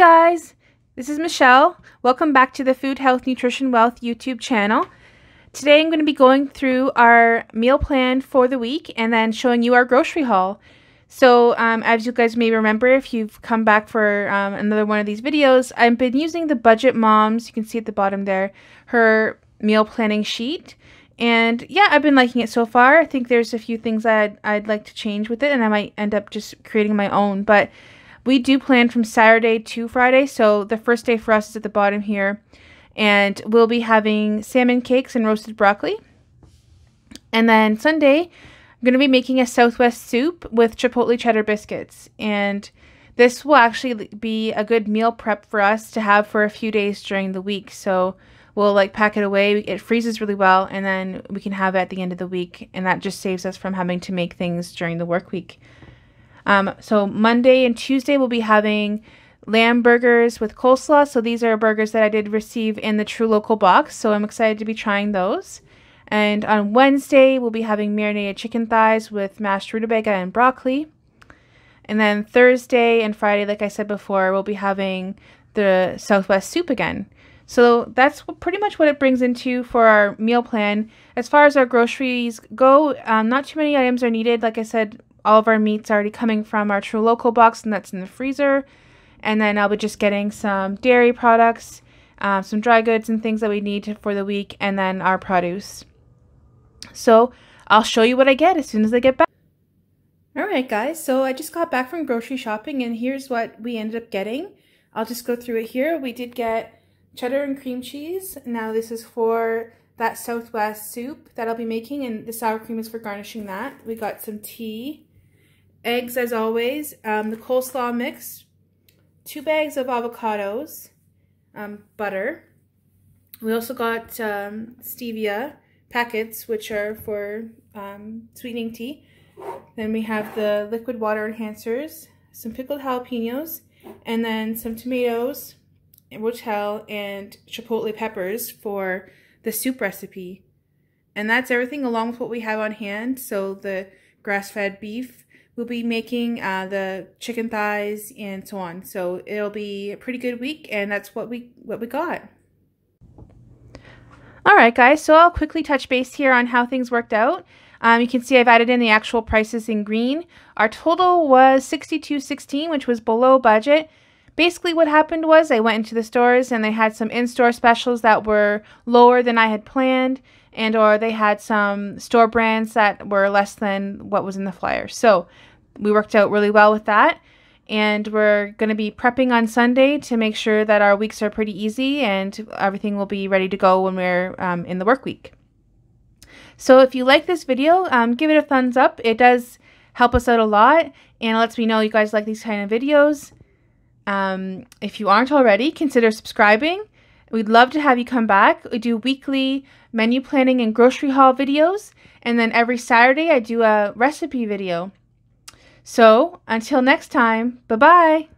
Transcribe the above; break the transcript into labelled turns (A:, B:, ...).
A: guys, this is Michelle. Welcome back to the Food, Health, Nutrition, Wealth YouTube channel. Today I'm going to be going through our meal plan for the week and then showing you our grocery haul. So as you guys may remember, if you've come back for another one of these videos, I've been using the Budget Moms, you can see at the bottom there, her meal planning sheet. And yeah, I've been liking it so far. I think there's a few things that I'd like to change with it, and I might end up just creating my own. But we do plan from Saturday to Friday, so the first day for us is at the bottom here. And we'll be having salmon cakes and roasted broccoli. And then Sunday, I'm going to be making a Southwest soup with chipotle cheddar biscuits. And this will actually be a good meal prep for us to have for a few days during the week. So we'll like pack it away. It freezes really well, and then we can have it at the end of the week. And that just saves us from having to make things during the work week. So Monday and Tuesday we'll be having lamb burgers with coleslaw. So these are burgers that I did receive in the TruLocal box. So I'm excited to be trying those. And on Wednesday we'll be having marinated chicken thighs with mashed rutabaga and broccoli. And then Thursday and Friday, like I said before, we'll be having the Southwest soup again. So that's pretty much what it brings into for our meal plan. As far as our groceries go, not too many items are needed. Like I said, all of our meat's already coming from our TruLocal box, and that's in the freezer. And then I'll be just getting some dairy products, some dry goods and things that we need for the week, and then our produce. So I'll show you what I get as soon as I get back. Alright guys, so I just got back from grocery shopping, and here's what we ended up getting. I'll just go through it here. We did get cheddar and cream cheese. Now this is for that Southwest soup that I'll be making, and the sour cream is for garnishing that. We got some tea, eggs as always, the coleslaw mix, 2 bags of avocados, butter. We also got stevia packets, which are for sweetening tea. Then we have the liquid water enhancers, some pickled jalapenos, and then some tomatoes, rotel, and chipotle peppers for the soup recipe. And that's everything along with what we have on hand. So the grass-fed beef, we'll be making the chicken thighs and so on. So it'll be a pretty good week, and that's what we got. Alright guys, so I'll quickly touch base here on how things worked out. You can see I've added in the actual prices in green. Our total was $62.16, which was below budget. Basically what happened was I went into the stores and they had some in-store specials that were lower than I had planned, and or they had some store brands that were less than what was in the flyer. So we worked out really well with that, and we're going to be prepping on Sunday to make sure that our weeks are pretty easy and everything will be ready to go when we're in the work week. So if you like this video, give it a thumbs up. It does help us out a lot, and it lets me know you guys like these kind of videos. If you aren't already, consider subscribing. We'd love to have you come back. We do weekly menu planning and grocery haul videos, and then every Saturday I do a recipe video. So until next time, bye-bye.